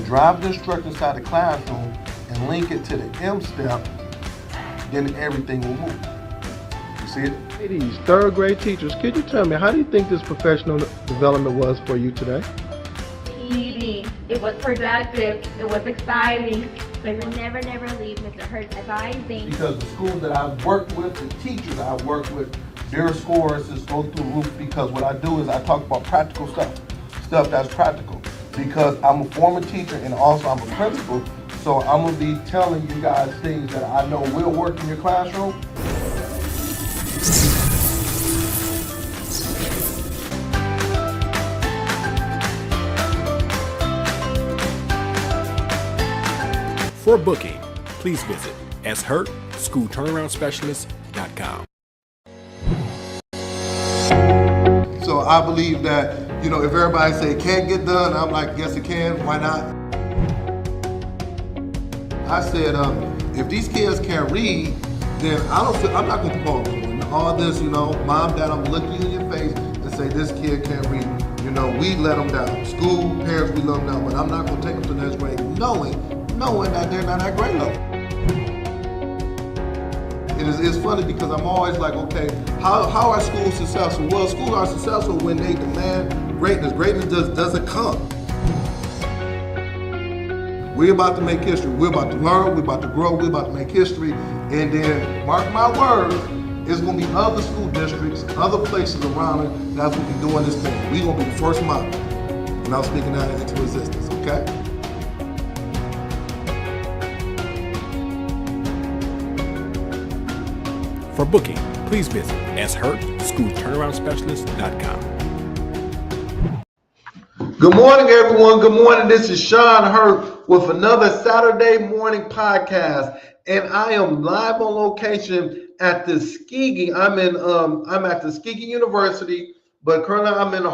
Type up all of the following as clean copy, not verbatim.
drive the instructor inside the classroom and link it to the M step, then everything will move. You see it? Ladies, third grade teachers, could you tell me, how do you think this professional development was for you today? Easy. It was productive. It was exciting. We will never leave Mr. Hurt's advising. Because the schools that I've worked with, the teachers I've worked with, their scores just go through the roof, because what I do is I talk about practical stuff that's practical. Because I'm a former teacher and also I'm a principal, so I'm gonna be telling you guys things that I know will work in your classroom. For booking, please visit shurtschoolturnaroundspecialist.com. So I believe that, if everybody say it can't get done, I'm like, yes it can, why not? I said, if these kids can't read, then I'm not gonna call them. All this, mom, dad, I'm gonna look you in your face and say this kid can't read. We let them down. School, parents, we let them down, but I'm not gonna take them to the next grade knowing that they're not at grade level. It's funny because I'm always like, okay, how are schools successful? Well, schools are successful when they demand greatness. Greatness doesn't come. We're about to make history. We're about to learn. We're about to grow. We're about to make history. And then, mark my words, it's going to be other school districts, other places around it that's going to be doing this thing. We're going to be the first model. And I'm speaking that into existence, okay? For booking, please visit shurtschoolturnaroundspecialist.com. Good morning, everyone. Good morning. This is Sean Hurt with another Saturday morning podcast, and I am live on location at the Tuskegee. I'm at Tuskegee University, but currently I'm in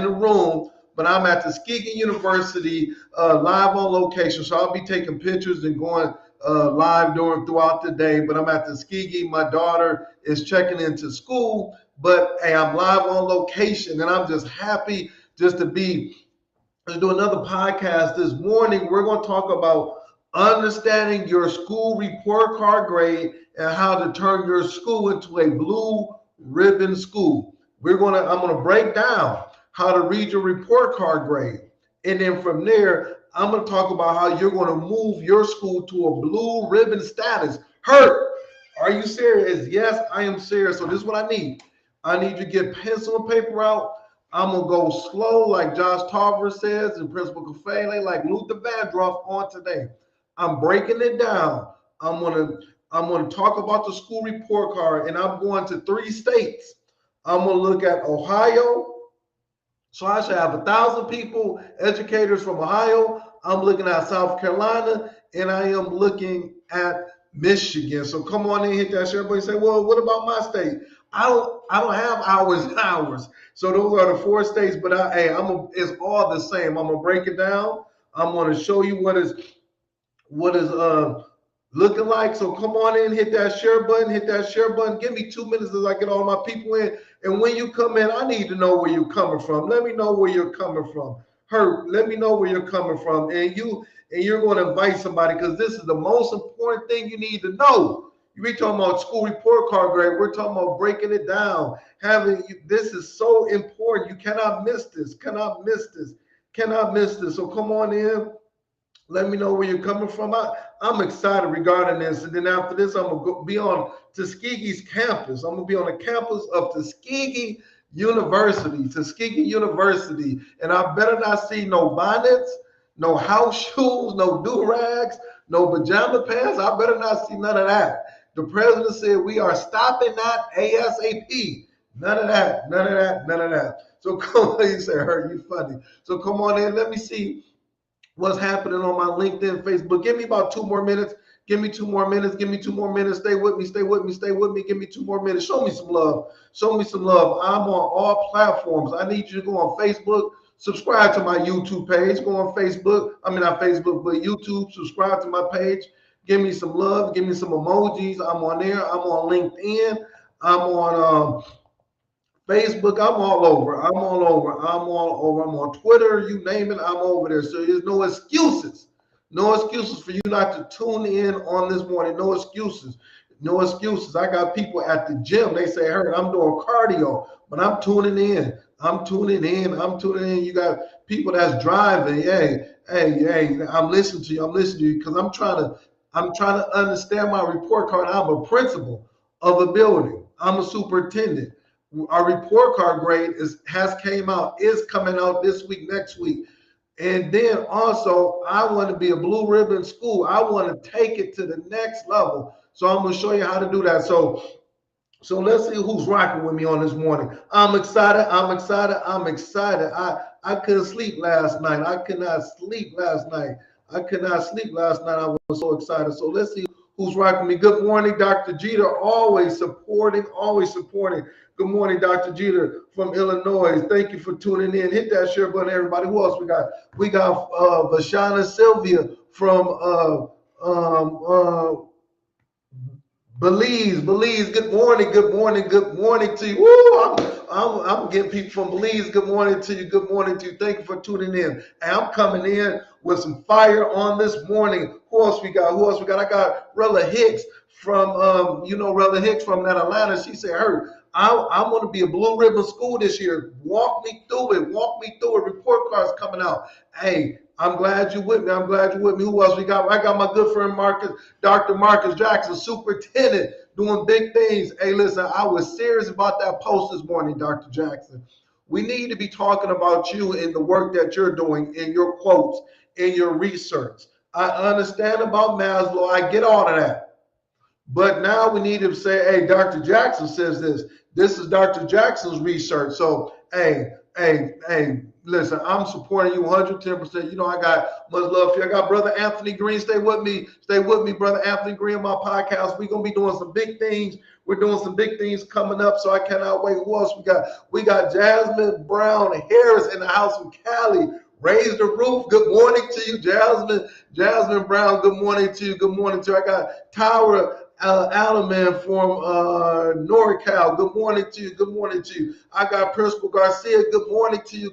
a room, but I'm at Tuskegee University live on location. So I'll be taking pictures and going live throughout the day, but I'm at Tuskegee. My daughter is checking into school, but hey, I'm live on location, and I'm just happy just to do another podcast this morning. We're going to talk about understanding your school report card grade and how to turn your school into a blue ribbon school. I'm going to break down how to read your report card grade, and then from there, I'm going to talk about how you're going to move your school to a blue ribbon status. Hurt, are you serious? Yes, I am serious. So this is what I need. I need you to get pencil and paper out. I'm going to go slow like Josh Tarver says and Principal Kafele, like Luther Vandross on today. I'm breaking it down. I'm going to talk about the school report card, and I'm going to 3 states. I'm going to look at Ohio. So I should have 1,000 people, educators from Ohio. I'm looking at South Carolina, and I am looking at Michigan. So come on in, hit that share button. Say, well, what about my state? I don't have hours. So those are the 4 states, but it's all the same. I'm gonna break it down. I'm gonna show you what is looking like. So come on in, hit that share button. Give me 2 minutes as I get all my people in. And when you come in, I need to know where you're coming from. Let me know where you're coming from. Let me know where you're coming from. And you're going to invite somebody, because this is the most important thing you need to know. We talking about school report card grade. We're talking about breaking it down. This is so important. You cannot miss this. Cannot miss this. So come on in. Let me know where you're coming from. I'm excited regarding this. And then after this, I'm going to be on Tuskegee's campus. I'm going to be on the campus of Tuskegee University. And I better not see no bonnets, no house shoes, no do-rags, no pajama pants. I better not see none of that. The president said we are stopping that ASAP. None of that. So come on, you say, Hurt, you funny. So come on in. Let me see what's happening on my LinkedIn, Facebook. Give me about 2 more minutes. Give me 2 more minutes. Stay with me. Give me 2 more minutes. Show me some love. I'm on all platforms. I need you to go on Facebook. Subscribe to my YouTube page. Go on Facebook. I mean, not Facebook, but YouTube. Subscribe to my page. Give me some love. Give me some emojis. I'm on there. I'm on LinkedIn. I'm on Facebook, I'm all over. I'm all over. I'm all over. I'm on Twitter, you name it, I'm over there. So there's no excuses. No excuses for you not to tune in on this morning. No excuses. No excuses. I got people at the gym. They say, "Hey, I'm doing cardio, but I'm tuning in. I'm tuning in. I'm tuning in." You got people that's driving. Hey, I'm listening to you. I'm listening to you because I'm trying to understand my report card. I'm a principal of a building. I'm a superintendent. Our report card grade is coming out this week, next week. And then also, I want to be a blue ribbon school. I want to take it to the next level. So I'm going to show you how to do that. So let's see who's rocking with me on this morning. I'm excited. I couldn't sleep last night. I could not sleep last night. I was so excited. So let's see who's rocking me. Good morning, Dr. Jeter. Always supporting. Good morning, Dr. Jeter from Illinois. Thank you for tuning in. Hit that share button, everybody. Who else we got? We got Vashana Sylvia from Belize. Good morning to you. Woo, I'm getting people from Belize. Good morning to you. Thank you for tuning in. And I'm coming in with some fire on this morning. Who else we got? I got Rella Hicks from Rella Hicks from that Atlanta. She said, I'm going to be a blue ribbon school this year. Walk me through it. Report cards coming out. Hey, I'm glad you're with me. Who else we got? I got my good friend Dr. Marcus Jackson, superintendent, doing big things. Hey, listen, I was serious about that post this morning, Dr. Jackson. We need to be talking about you and the work that you're doing in your quotes, in your research. I understand about Maslow. I get all of that. But now we need to say, hey, Dr. Jackson says this. This is Dr. Jackson's research. So, hey, listen, I'm supporting you 110%. You know, I got much love for you. I got Brother Anthony Green. Stay with me, Brother Anthony Green, on my podcast. We're going to be doing some big things. We're doing some big things coming up, so I cannot wait. Who else we got? We got Jasmine Brown Harris in the house from Cali. Raise the roof. Good morning to you, Jasmine Brown. Good morning to you. I got Tyra Alaman from NorCal. Good morning to you. I got Principal Garcia. Good morning to you.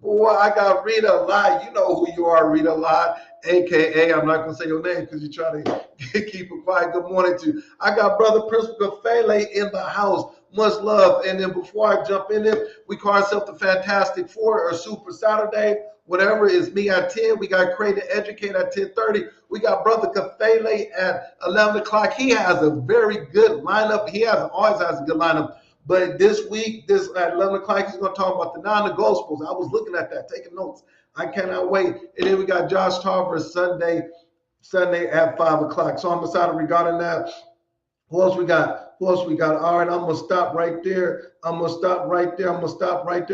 Boy, I got Rita Lott. You know who you are, Rita Lott, a.k.a. I'm not going to say your name because you're trying to keep it quiet. Good morning to you. I got Brother Principal Gafele in the house. Much love. And then before I jump in there, we call ourselves the Fantastic Four or Super Saturday. Whatever is me at 10. We got Create and Educate at 10:30. We got Brother Kafele at 11 o'clock. He has a very good lineup. Always has a good lineup. But this week, at 11 o'clock, he's going to talk about the non-negotiables. I was looking at that, taking notes. I cannot wait. And then we got Josh Tarver Sunday at 5 o'clock. So I'm excited regarding that. Who else we got? All right, I'm gonna stop right there.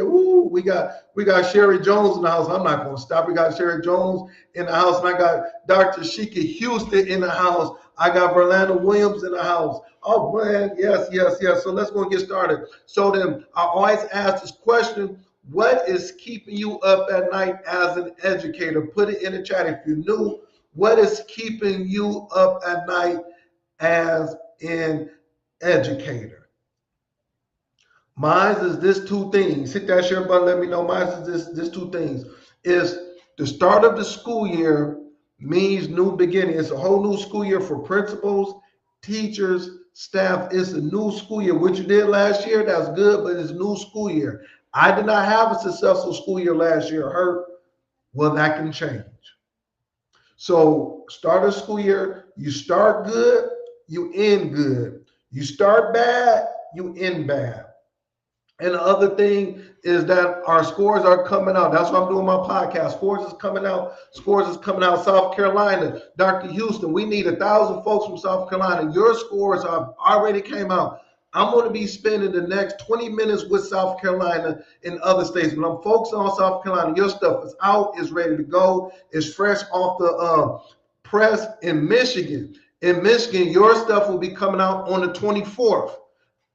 Ooh, we got Sherry Jones in the house. I'm not gonna stop. We got Sherry Jones in the house, and I got Dr. Sheikah Houston in the house. I got Verlanda Williams in the house. Oh man, yes. So let's go and get started. So then I always ask this question: what is keeping you up at night as an educator? Put it in the chat if you're new. What is keeping you up at night as an educator? Mine is this two things. Hit that share button. Let me know. Mine is this two things. Is the start of the school year means new beginning. It's a whole new school year for principals, teachers, staff. It's a new school year. What you did last year, that's good, but it's a new school year. I did not have a successful school year last year. Well, that can change. So start of school year, you start good, you end good. You start bad, you end bad. And the other thing is that our scores are coming out. That's why I'm doing my podcast. Scores is coming out. South Carolina. Dr. Houston, we need 1,000 folks from South Carolina. Your scores have already came out. I'm going to be spending the next 20 minutes with South Carolina and other states. But I'm focusing on South Carolina. Your stuff is out. It's ready to go. It's fresh off the press in Michigan. In Michigan, your stuff will be coming out on the 24th.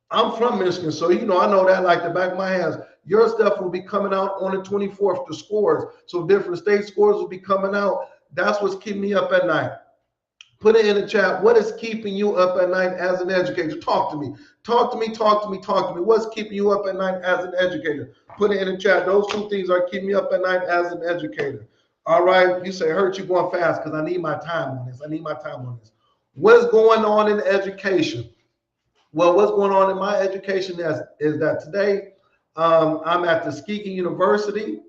I'm from Michigan, so I know that like the back of my hands. Your stuff will be coming out on the 24th, the scores. So different state scores will be coming out. That's what's keeping me up at night. Put it in the chat. What is keeping you up at night as an educator? Talk to me. Talk to me. Talk to me. Talk to me. What's keeping you up at night as an educator? Put it in the chat. Those two things are keeping me up at night as an educator. All right. You say, Hurt, you going fast because I need my time on this. I need my time on this. What's going on in education? Well, what's going on in my education is that today I'm at Tuskegee University.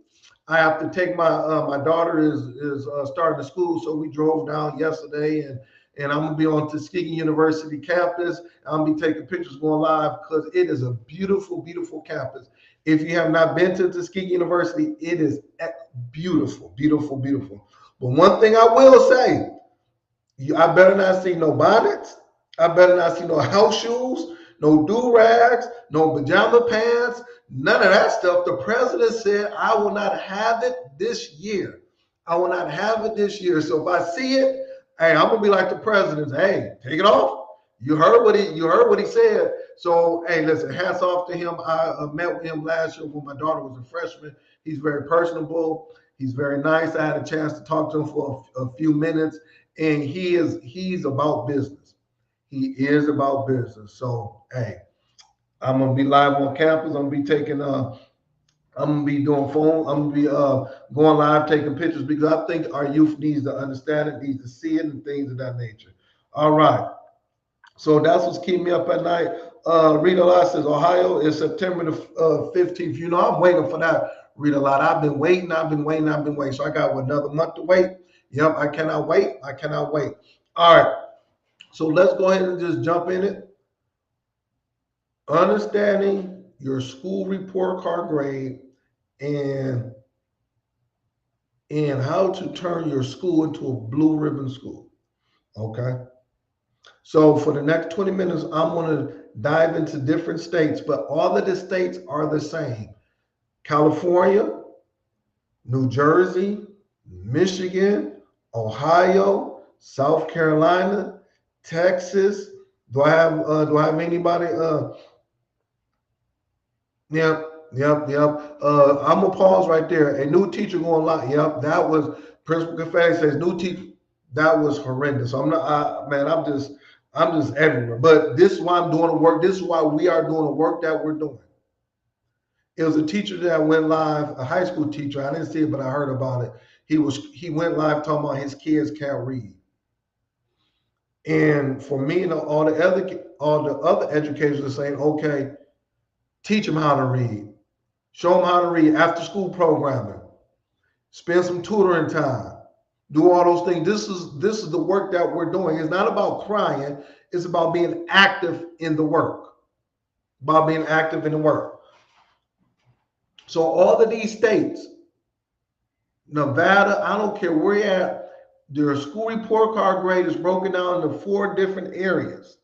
I have to take my daughter is starting to school, so we drove down yesterday, and I'm gonna be on Tuskegee University campus. I'm gonna be taking pictures going live because it is a beautiful, beautiful campus. If you have not been to Tuskegee University, it is beautiful, beautiful, beautiful. But one thing I will say, I better not see no bonnets. I better not see no house shoes, no do-rags, no pajama pants, none of that stuff. The president said, I will not have it this year. I will not have it this year. So if I see it, hey, I'm gonna be like the president. Hey, take it off. You heard what he said. So hey, listen, hats off to him. I met with him last year when my daughter was a freshman. He's very personable. He's very nice. I had a chance to talk to him for a few minutes, and he's about business. He is about business. So hey, I'm gonna be live on campus. I'm gonna be doing phone. I'm gonna be going live, taking pictures because I think our youth needs to understand it, needs to see it, and things of that nature. All right. So that's what's keeping me up at night. Rita Lott says Ohio is September the 15th. You know, I'm waiting for that. Rita Lott, I've been waiting. So I got another month to wait. Yep, I cannot wait. All right. So let's go ahead and just jump in it. Understanding your school report card grade and how to turn your school into a blue ribbon school. Okay. So for the next 20 minutes, I'm going to dive into different states, but all of the states are the same. California, New Jersey, Michigan, Ohio, South Carolina, Texas. Do I have anybody? Yep. I'm gonna pause right there. A new teacher going live. Yep, that was Principal Confetti says new teacher. That was horrendous. I'm not, I'm just everywhere. But this is why I'm doing the work. This is why we are doing the work that we're doing. It was a teacher that went live, a high school teacher. I didn't see it, but I heard about it. He went live talking about his kids can't read. And for me and all the other educators are saying, okay, teach them how to read. Show them how to read after school programming. Spend some tutoring time. Do all those things. This is the work that we're doing. It's not about crying. It's about being active in the work. So all of these states, Nevada, I don't care where you're at, their school report card grade is broken down into 4 different areas.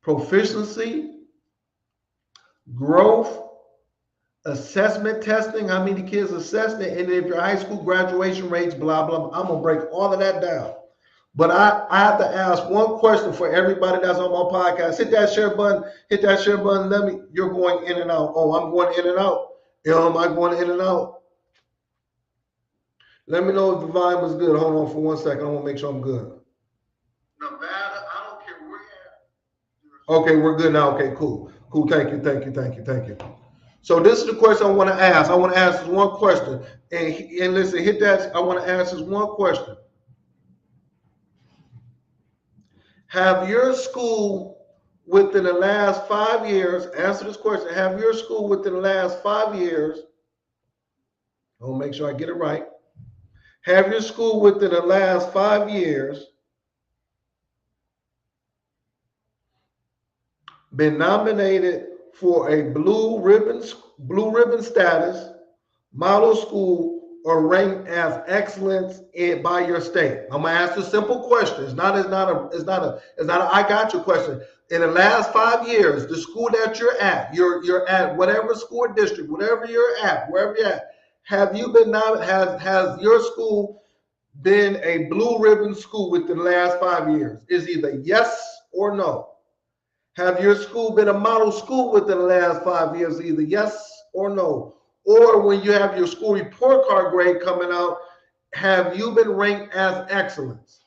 Proficiency, growth, assessment testing, how many kids assessed it, and if your high school graduation rates, blah, blah, blah. I'm going to break all of that down. But I have to ask one question for everybody that's on my podcast. Hit that share button. You're going in and out. Oh, I'm going in and out. Am I going in and out? Let me know if the volume is good. Hold on for 1 second. I want to make sure I'm good. Nevada, I don't care where you're at. Okay, we're good now. Okay, cool. Thank you. So this is the question I want to ask. I want to ask this one question. And listen, hit that. I want to ask this one question. Have your school within the last 5 years, answer this question, have your school within the last 5 years, I'll make sure I get it right. Have your school within the last 5 years been nominated for a blue ribbon status, model school, or ranked as excellence by your state? I'm gonna ask a simple question. It's not a I got you question. In the last 5 years, the school that you're at whatever school district, wherever you're at, have you been has your school been a blue ribbon school within the last 5 years? Is either yes or no. Have your school been a model school within the last 5 years? Either yes or no. Or when you have your school report card grade coming out, have you been ranked as excellence?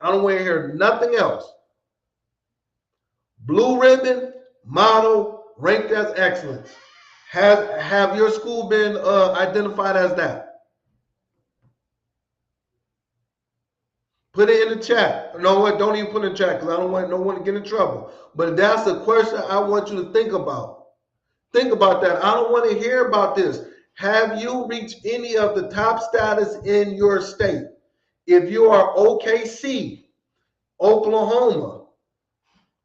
I don't want to hear nothing else. Blue ribbon, model, ranked as excellence. Have your school been identified as that? Put it in the chat. You know what? Don't even put it in the chat because I don't want no one to get in trouble. But that's a question I want you to think about. Think about that. I don't want to hear about this. Have you reached any of the top status in your state? If you are OKC, Oklahoma,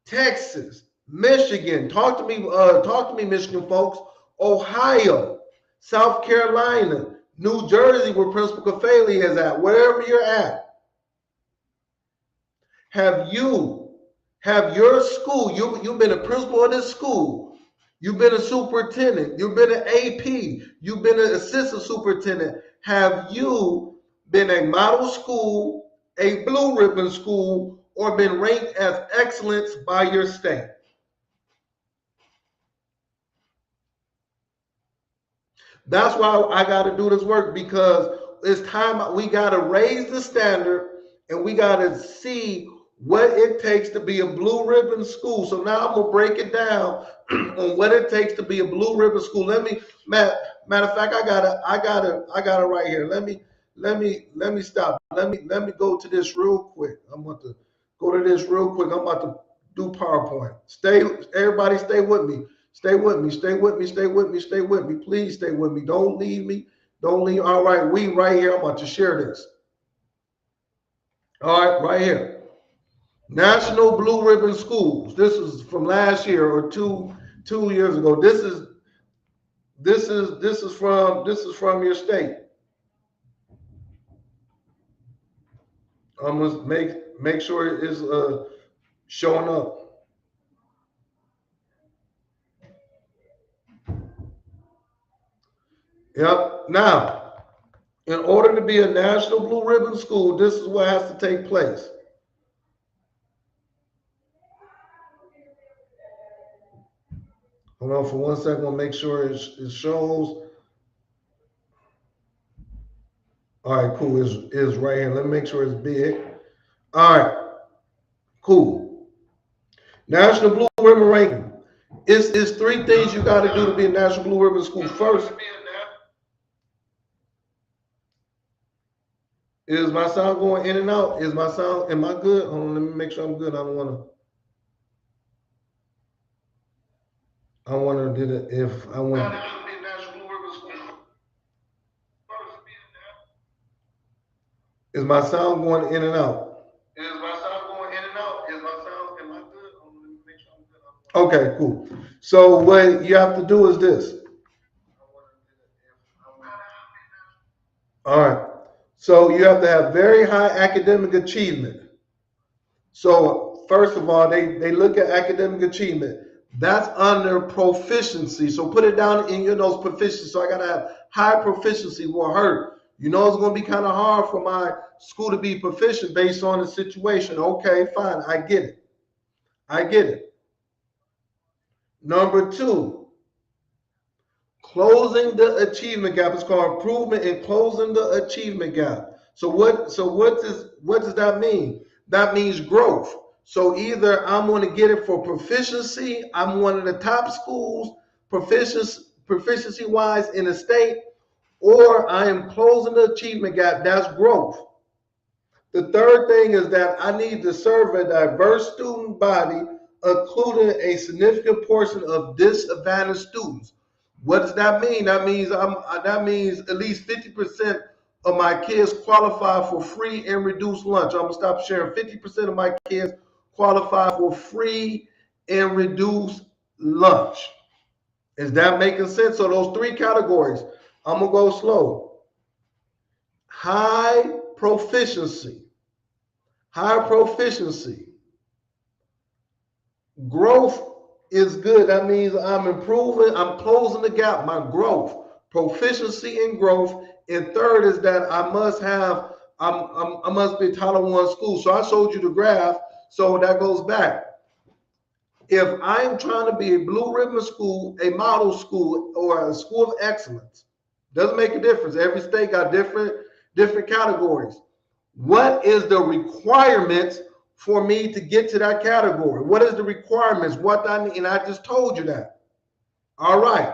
Texas, Michigan, talk to me, Michigan folks, Ohio, South Carolina, New Jersey, where Principal Kafali is at, wherever you're at. Have your school, you've been a principal of this school, you've been a superintendent, you've been an AP, you've been an assistant superintendent. Have you been a model school, a blue ribbon school, or been ranked as excellence by your state? That's why I got to do this work, because it's time we got to raise the standard and we got to see what it takes to be a blue ribbon school. So now I'm gonna break it down on what it takes to be a blue ribbon school. Matter of fact, I got it right here. Let me stop. Let me go to this real quick. I'm about to go to this real quick. I'm about to do PowerPoint. Everybody stay with me. Stay with me. Stay with me. Stay with me. Stay with me. Please stay with me. Don't leave me. Don't leave. All right, we right here. I'm about to share this. All right, right here. National Blue Ribbon Schools. This is from last year or two years ago. This is from your state. I'm gonna make sure it is showing up. Yep. Now, in order to be a National Blue Ribbon School, this is what has to take place. Hold on for 1 second. We'll make sure it shows. All right, cool. It's right here. Let me make sure it's big. All right, cool. National Blue Ribbon ranking. It's three things you got to do to be a National Blue Ribbon School. First, is my sound going in and out? Is my sound? Am I good? Hold on, let me make sure I'm good. I don't want to do it if I want. Is my sound going in and out? Is my sound going in and out? Is my sound? Am I good? Let me make sure I'm good. Okay, cool. So what you have to do is this. All right. So you have to have very high academic achievement. So first of all, they look at academic achievement. That's under proficiency. So put it down in your notes, proficiency. So I got to have high proficiency will hurt. You know, it's going to be kind of hard for my school to be proficient based on the situation. Okay, fine. I get it. I get it. Number two, closing the achievement gap. It's called improvement in closing the achievement gap. So what does that mean? That means growth. So either I'm going to get it for proficiency, I'm one of the top schools proficiency wise in the state, or I am closing the achievement gap. That's growth. The third thing is that I need to serve a diverse student body, including a significant portion of disadvantaged students. What does that mean? That means at least 50% of my kids qualify for free and reduced lunch. I'm gonna stop sharing. 50% of my kids qualify for free and reduced lunch. Is that making sense? So those three categories. I'm gonna go slow. High proficiency. High proficiency. Growth is good. That means I'm improving, I'm closing the gap, my growth, proficiency and growth. And third is that I must be a Title I school. So I showed you the graph. So that goes back. If I'm trying to be a blue ribbon school, a model school, or a school of excellence, doesn't make a difference. Every state got different categories. What is the requirements for me to get to that category? What is the requirements? What I need? And I just told you that. All right.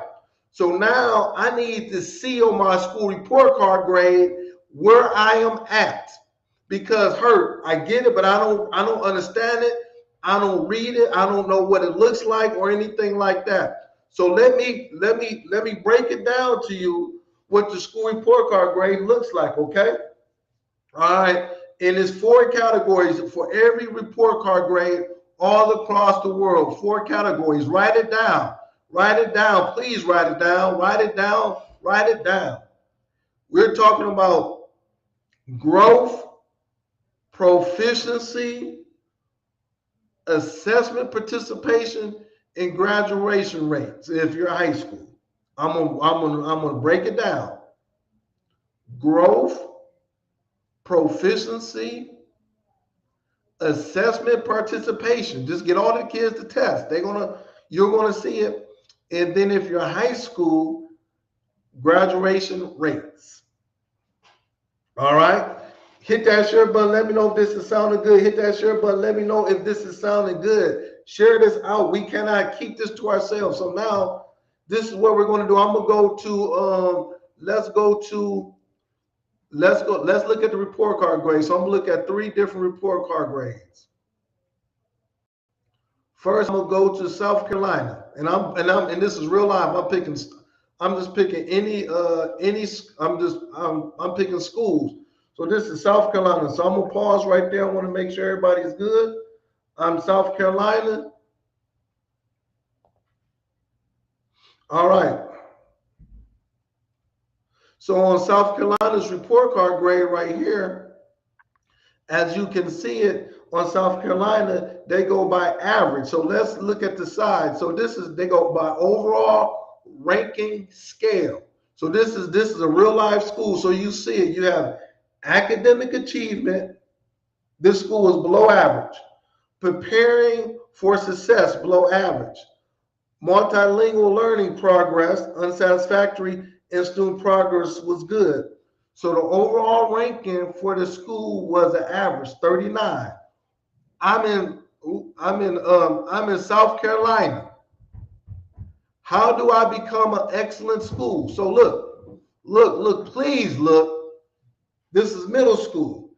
So now I need to see on my school report card grade where I am at. Because I get it, but I don't understand it. I don't read it. I don't know what it looks like or anything like that. So let me break it down to you what the school report card grade looks like, okay? All right. And it's 4 categories for every report card grade all across the world. 4 categories. Write it down. Write it down. Please write it down. Write it down. Write it down. We're talking about growth, proficiency, assessment participation, and graduation rates if you're high school. I'm gonna break it down. Growth, proficiency, assessment participation. Just get all the kids to test. You're gonna see it. And then if you're high school, graduation rates. All right. Hit that share button. Let me know if this is sounding good. Hit that share button. Let me know if this is sounding good. Share this out. We cannot keep this to ourselves. So now this is what we're going to do. I'm going to go to, let's look at the report card grades. So I'm going to look at 3 different report card grades. First, I'm going to go to South Carolina, and this is real life. I'm just picking I'm picking schools. So this is South Carolina. So I'm gonna pause right there. I want to make sure everybody's good. I'm South Carolina. All right. So on South Carolina's report card grade right here, as you can see it on South Carolina, they go by average. So let's look at the side. So they go by overall ranking scale. So this is a real life school. So you see it. You have academic achievement. This school is below average. Preparing for success, below average. Multilingual learning progress, unsatisfactory, and student progress was good. So the overall ranking for the school was an average 39. I'm in South Carolina. How do I become an excellent school? So look, please look. This is middle school.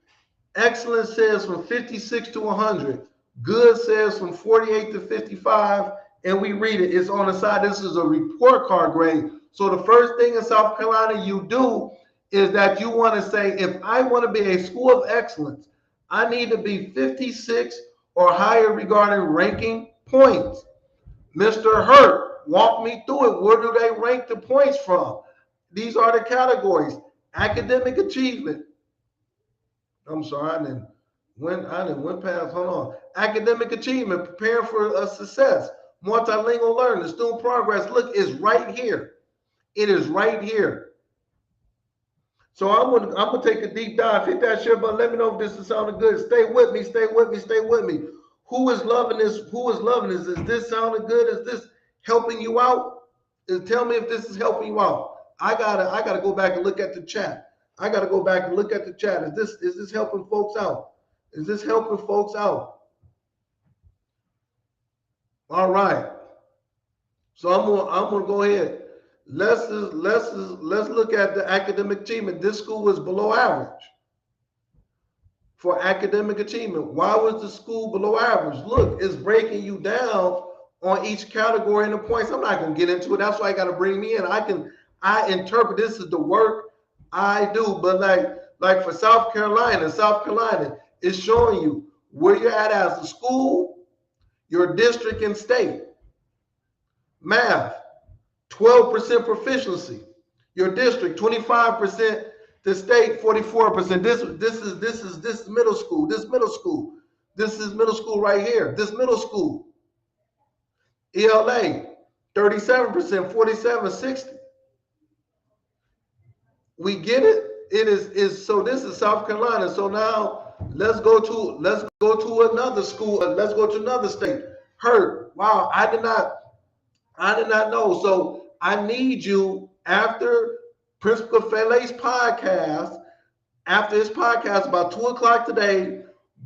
Excellent says from 56 to 100. Good says from 48 to 55. And we read it. It's on the side. This is a report card grade. So the first thing in South Carolina you do is that you want to say, if I want to be a school of excellence, I need to be 56 or higher regarding ranking points. Mr. Hurt, walk me through it. Where do they rank the points from? These are the categories. Academic achievement. I'm sorry, I didn't went past. Hold on. Academic achievement, prepare for a success. Multilingual learning, student progress. Look, it's right here. It is right here. So I'm gonna take a deep dive. Hit that share button. Let me know if this is sounding good. Stay with me. Stay with me. Stay with me. Who is loving this? Who is loving this? Is this sounding good? Is this helping you out? Tell me if this is helping you out. I gotta go back and look at the chat. I gotta go back and look at the chat. Is this helping folks out? Is this helping folks out? All right. So I'm gonna go ahead. Let's look at the academic achievement. This school was below average for academic achievement. Why was the school below average? Look, it's breaking you down on each category and the points. I'm not gonna get into it. That's why you got to bring me in. I interpret this as the work I do. But like for South Carolina is showing you where you're at as a school, your district and state. Math, 12% proficiency. Your district, 25%. The state, 44%. This is middle school. This is middle school right here. This middle school. ELA, 37%, 47, 60. We get it. It is so. This is South Carolina. So now let's go to another school. Let's go to another state. Hurt. Wow, I did not know. So I need you after Principal Fele's podcast. After this podcast, about 2 o'clock today,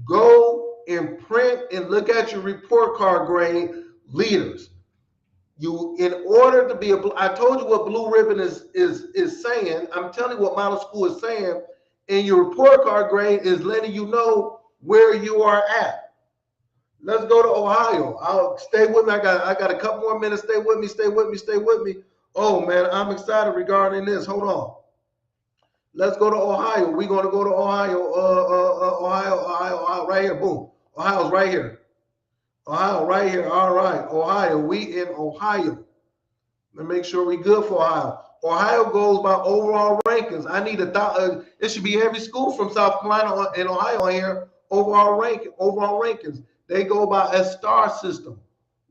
go and print and look at your report card grade leaders. You, in order to be I told you what Blue Ribbon is saying. I'm telling you what Model School is saying. And your report card grade is letting you know where you are at. Let's go to Ohio. I'll stay with me. I got a couple more minutes. Stay with me. Oh man, I'm excited regarding this. Hold on. Let's go to Ohio. We're going to go to Ohio. Ohio, right here. Boom. Ohio's right here. Ohio, right here. All right. Ohio. We in Ohio. Let's make sure we good for Ohio. Ohio goes by overall rankings. I need it should be every school from South Carolina and Ohio here. Overall rankings. They go by a star system.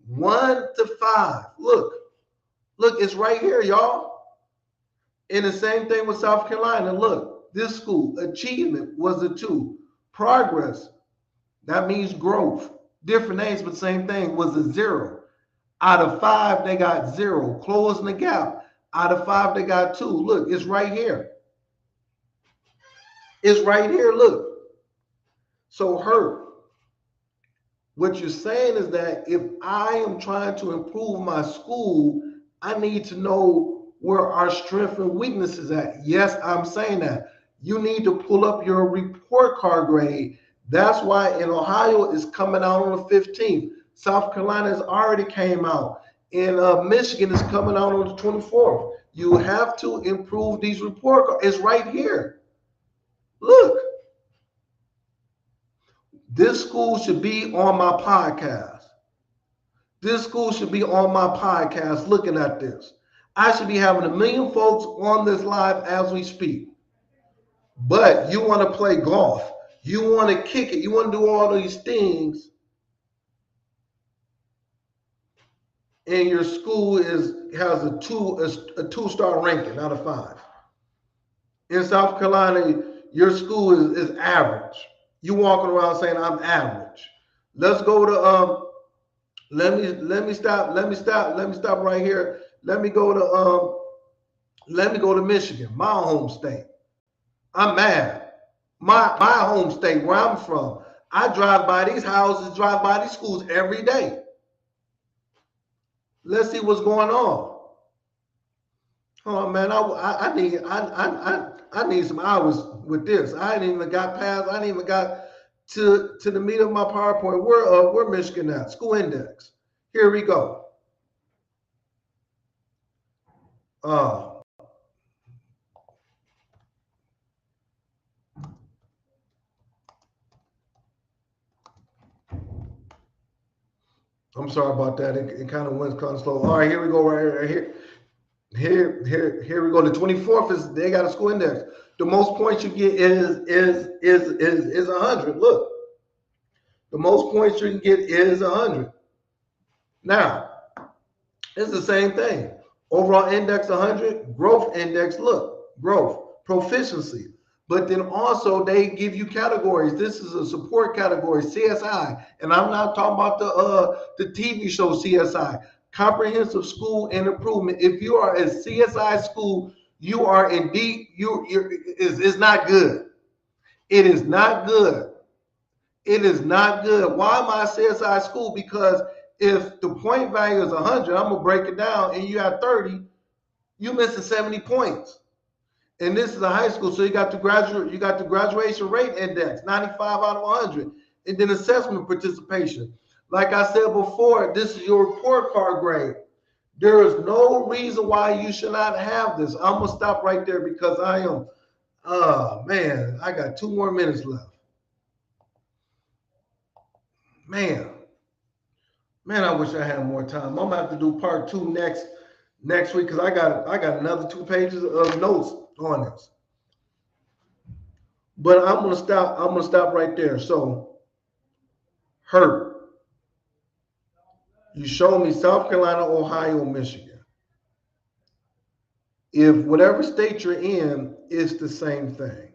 1 to 5. Look, it's right here, y'all. And the same thing with South Carolina. Look, this school, achievement was a 2. Progress, that means growth. Different names, but same thing, was a 0. Out of 5, they got 0. Closing the gap. Out of 5, they got 2. Look, it's right here. It's right here, look. So Hurt, what you're saying is that if I am trying to improve my school, I need to know where our strength and weakness is at. Yes, I'm saying that. You need to pull up your report card grade. That's why in Ohio is coming out on the 15th. South Carolina has already came out. And Michigan is coming out on the 24th. You have to improve these report cards. It's right here. Look. This school should be on my podcast. This school should be on my podcast looking at this. I should be having 1 million folks on this live as we speak. But you want to play golf. You want to kick it. You want to do all these things. And your school has a 2-star ranking out of 5. In South Carolina, your school is average. You walking around saying I'm average. Let's go to let me stop right here. Let me go to Michigan, my home state. I'm mad. My home state where I'm from. I drive by these houses, drive by these schools every day. Let's see what's going on. Oh man, I need some hours with this. I ain't even got to the meat of my PowerPoint. Where Michigan at? School index. Here we go. I'm sorry about that. It kind of went kind of slow. All right, here we go. Right here. Here we go. The 24th is they got a school index. The most points you get is 100. Look, the most points you can get is 100. Now, it's the same thing. Overall index 100, growth index. Look, growth, proficiency. But then also they give you categories. This is a support category, CSI, and I'm not talking about the TV show CSI. Comprehensive School and Improvement. If you are a CSI school, you are indeed it's not good. It is not good. It is not good. Why am I a CSI school? Because if the point value is 100, I'm gonna break it down, and you have 30, you missing 70 points. And this is a high school, so you got the graduation rate index, 95 out of 100, and then assessment participation. Like I said before, this is your report card grade. There is no reason why you should not have this. I'm gonna stop right there because I am. Man, I got 2 more minutes left. Man, I wish I had more time. I'm gonna have to do part 2 next week because I got another 2 pages of notes on this. But I'm gonna stop right there. So, Hurt. You show me South Carolina, Ohio, Michigan. If whatever state you're in, it's the same thing.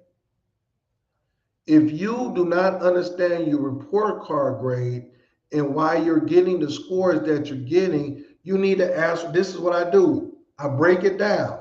If you do not understand your report card grade and why you're getting the scores that you're getting, you need to ask. This is what I do. I break it down.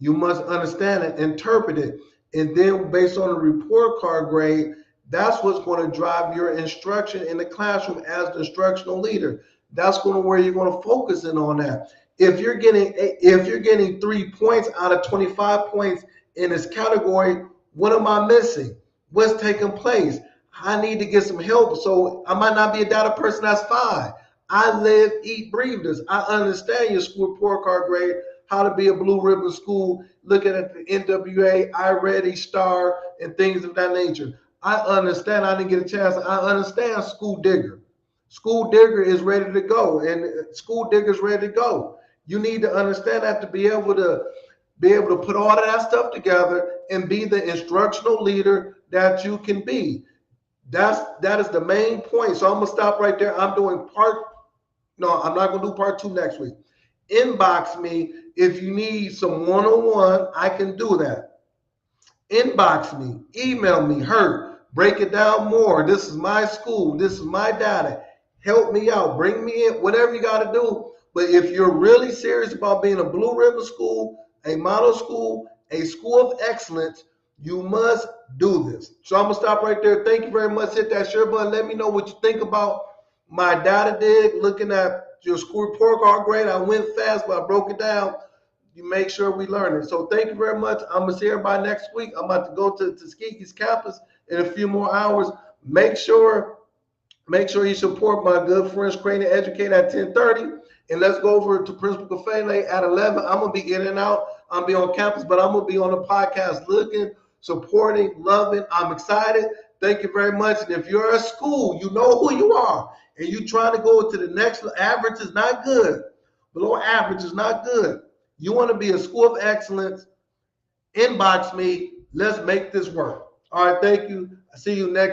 You must understand it, interpret it, and then based on the report card grade, that's what's going to drive your instruction in the classroom as the instructional leader. That's going to where you're going to focus in on that. If you're getting 3 points out of 25 points in this category, what am I missing? What's taking place? I need to get some help. So I might not be a data person, that's fine. I live, eat, breathe this. I understand your school report card grade, how to be a blue ribbon school, looking at the NWA, iReady, STAR, and things of that nature. I understand. I didn't get a chance. I understand School Digger. School Digger is ready to go, and School Digger is ready to go. You need to understand that to be able to put all of that stuff together and be the instructional leader that you can be. That is the main point. So I'm gonna stop right there. I'm not gonna do part 2 next week. Inbox me if you need some one-on-one. I can do that. Inbox me, email me, break it down more. This is my school. This is my data. Help me out. Bring me in. Whatever you got to do. But if you're really serious about being a blue ribbon school, a model school, a school of excellence, you must do this. So I'm gonna stop right there. Thank you very much. Hit that share button. Let me know what you think about my data dig, looking at your school report card grade. I went fast, but I broke it down. You make sure we learn it. So thank you very much. I'm gonna see everybody next week. I'm about to go to Tuskegee's campus in a few more hours. Make sure you support my good friends Crane and Educate at 10:30. And let's go over to Principal Kafele at 11. I'm gonna be in and out. I'm gonna be on campus, but I'm gonna be on the podcast looking, supporting, loving. I'm excited. Thank you very much. And if you're a school, you know who you are, and you trying to go to the next level. Average is not good. Below average is not good. You want to be a school of excellence, inbox me. Let's make this work. All right, thank you. I see you next.